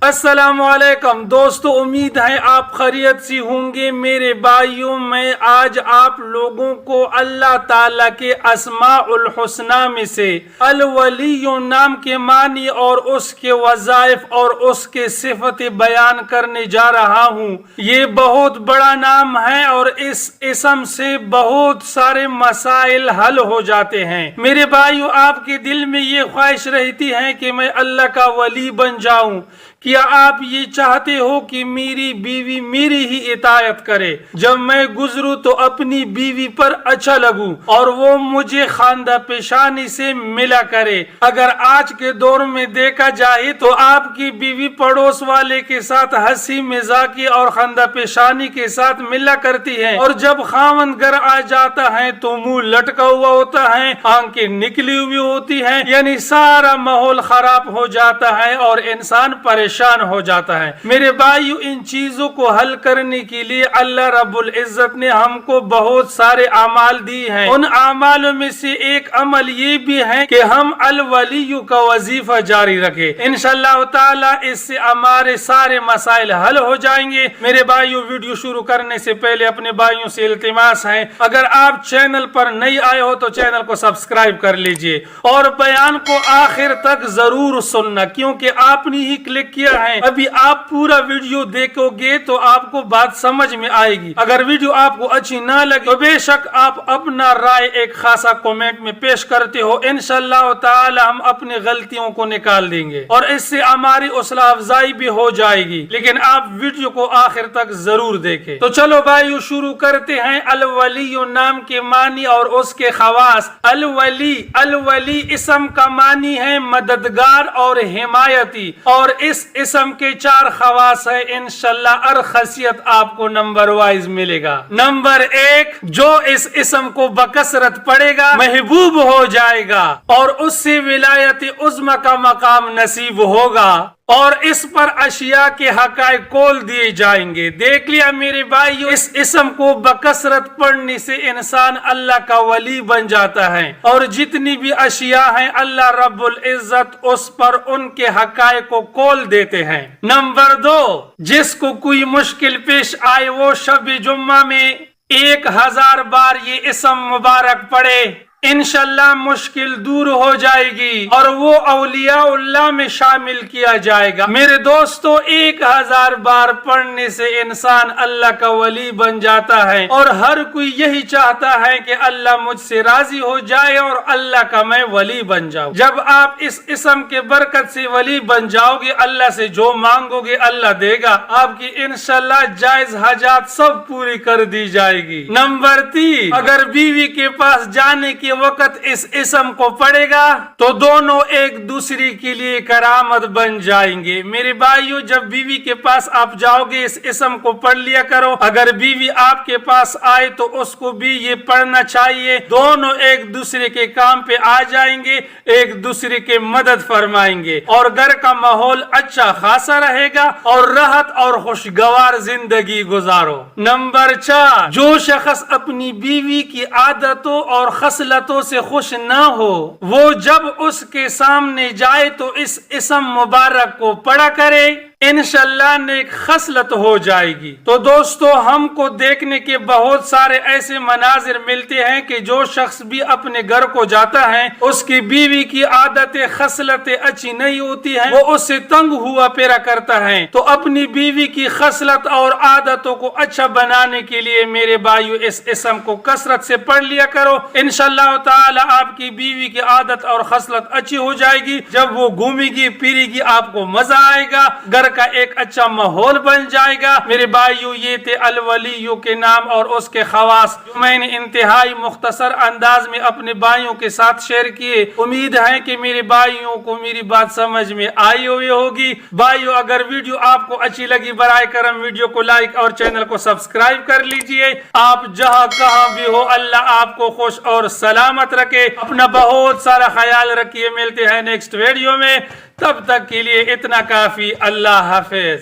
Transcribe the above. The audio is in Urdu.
السلام علیکم دوستو، امید ہے آپ خیریت سے ہوں گے۔ میرے بھائیوں، میں آج آپ لوگوں کو اللہ تعالیٰ کے اسماء الحسنہ میں سے الولی نام کے معنی اور اس کے وظائف اور اس کے صفت بیان کرنے جا رہا ہوں۔ یہ بہت بڑا نام ہے اور اس اسم سے بہت سارے مسائل حل ہو جاتے ہیں۔ میرے بھائیوں، آپ کے دل میں یہ خواہش رہتی ہے کہ میں اللہ کا ولی بن جاؤں۔ کیا آپ یہ چاہتے ہو کہ میری بیوی میری ہی اطاعت کرے، جب میں گزروں تو اپنی بیوی پر اچھا لگوں اور وہ مجھے خاندہ پیشانی سے ملا کرے؟ اگر آج کے دور میں دیکھا جائے تو آپ کی بیوی پڑوس والے کے ساتھ ہنسی مذاقی اور خاندہ پیشانی کے ساتھ ملا کرتی ہے، اور جب خاوند گھر آ جاتا ہے تو منہ لٹکا ہوا ہوتا ہے، آنکھیں نکلی ہوئی ہوتی ہیں، یعنی سارا ماحول خراب ہو جاتا ہے اور انسان پریشان ہو جاتا ہے۔ میرے بھائیو، ان چیزوں کو حل کرنے کے لیے اللہ رب العزت نے ہم کو بہت سارے اعمال دی ہیں۔ ان اعمالوں میں سے ایک عمل یہ بھی ہے کہ ہم الولی کا وظیفہ جاری رکھیں۔ انشاءاللہ تعالی اس سے ہمارے سارے مسائل حل ہو جائیں گے۔ میرے بھائیو، ویڈیو شروع کرنے سے پہلے اپنے بھائیوں سے التماس ہے، اگر آپ چینل پر نئی آئے ہو تو چینل کو سبسکرائب کر لیجئے اور بیان کو آخر تک ضرور سننا، کیونکہ آپ نے ہی کلک کیا ہے۔ ابھی آپ پورا ویڈیو دیکھو گے تو آپ کو بات سمجھ میں آئے گی۔ اگر ویڈیو آپ کو اچھی نہ لگے تو بے شک آپ اپنا رائے ایک خاصا کومنٹ میں پیش کرتے ہو، انشاءاللہ تعالی ہم اپنی غلطیوں کو نکال دیں گے اور اس سے ہماری حوصلہ افزائی بھی ہو جائے گی، لیکن آپ ویڈیو کو آخر تک ضرور دیکھیں۔ تو چلو بھائیو، شروع کرتے ہیں الولی نام کے معنی اور اس کے خواص۔ الولی اسم کا معنی ہے مددگار اور حمایتی، اور اس اسم کے 4 خواص ہے۔ انشاءاللہ ہر خاصیت آپ کو نمبر وائز ملے گا۔ نمبر 1، جو اس اسم کو بکثرت پڑھے گا محبوب ہو جائے گا اور اس سے ولایت عظمی کا مقام نصیب ہوگا، اور اس پر اشیاء کے حقائق کھول دیے جائیں گے۔ دیکھ لیا میرے بھائیو، اس اسم کو بکثرت پڑھنے سے انسان اللہ کا ولی بن جاتا ہے، اور جتنی بھی اشیاء ہیں اللہ رب العزت اس پر ان کے حقائق کو کھول دیتے ہیں۔ نمبر 2، جس کو کوئی مشکل پیش آئے وہ شب جمعہ میں 1000 بار یہ اسم مبارک پڑھے، انشاءاللہ مشکل دور ہو جائے گی اور وہ اولیاء اللہ میں شامل کیا جائے گا۔ میرے دوستو، 1000 بار پڑھنے سے انسان اللہ کا ولی بن جاتا ہے، اور ہر کوئی یہی چاہتا ہے کہ اللہ مجھ سے راضی ہو جائے اور اللہ کا میں ولی بن جاؤں۔ جب آپ اس اسم کے برکت سے ولی بن جاؤ گے، اللہ سے جو مانگو گے اللہ دے گا، آپ کی انشاءاللہ جائز حاجات سب پوری کر دی جائے گی۔ نمبر 3، اگر بیوی کے پاس جانے کے وقت اس اسم کو پڑھے گا تو دونوں ایک دوسرے کے لیے کرامت بن جائیں گے۔ میرے بھائیو، جب بیوی کے پاس آپ جاؤ گے اس اسم کو پڑھ لیا کرو۔ اگر بیوی آپ کے پاس آئے تو اس کو بھی یہ پڑھنا چاہیے، دونوں ایک دوسرے کے کام پہ آ جائیں گے، ایک دوسرے کے مدد فرمائیں گے، اور گھر کا ماحول اچھا خاصا رہے گا اور راحت اور خوشگوار زندگی گزارو۔ نمبر 4، جو شخص اپنی بیوی کی عادتوں اور خصلتوں سے خوش نہ ہو، وہ جب اس کے سامنے جائے تو اس اسم مبارک کو پڑھا کرے، انشاءاللہ نیک خصلت ہو جائے گی۔ تو دوستو، ہم کو دیکھنے کے بہت سارے ایسے مناظر ملتے ہیں کہ جو شخص بھی اپنے گھر کو جاتا ہے اس کی بیوی کی عادتیں خصلتیں اچھی نہیں ہوتی ہیں، وہ اس سے تنگ ہوا پیرا کرتا ہے۔ تو اپنی بیوی کی خصلت اور عادتوں کو اچھا بنانے کے لیے میرے بھائیو اس اسم کو کثرت سے پڑھ لیا کرو، انشاءاللہ تعالی آپ کی بیوی کی عادت اور خصلت اچھی ہو جائے گی۔ جب وہ گھومے گی پھرے گی آپ کو مزہ آئے گا، گھر کا ایک اچھا ماحول بن جائے گا۔ میرے بھائیو، یہ تھے الولیوں کے نام اور اس کے خواص، جو میں نے انتہائی مختصر انداز میں اپنے بھائیوں کے ساتھ شیئر کیے۔ امید ہے کہ میرے بھائیوں کو میری بات سمجھ میں آئی ہوئی ہوگی۔ بھائیو، اگر ویڈیو آپ کو اچھی لگی برائے کرم ویڈیو کو لائک اور چینل کو سبسکرائب کر لیجئے۔ آپ جہاں کہاں بھی ہو، اللہ آپ کو خوش اور سلامت رکھے۔ اپنا بہت سارا خیال رکھیے۔ ملتے ہیں نیکسٹ ویڈیو میں، تب تک کے لیے اتنا کافی۔ اللہ حافظ۔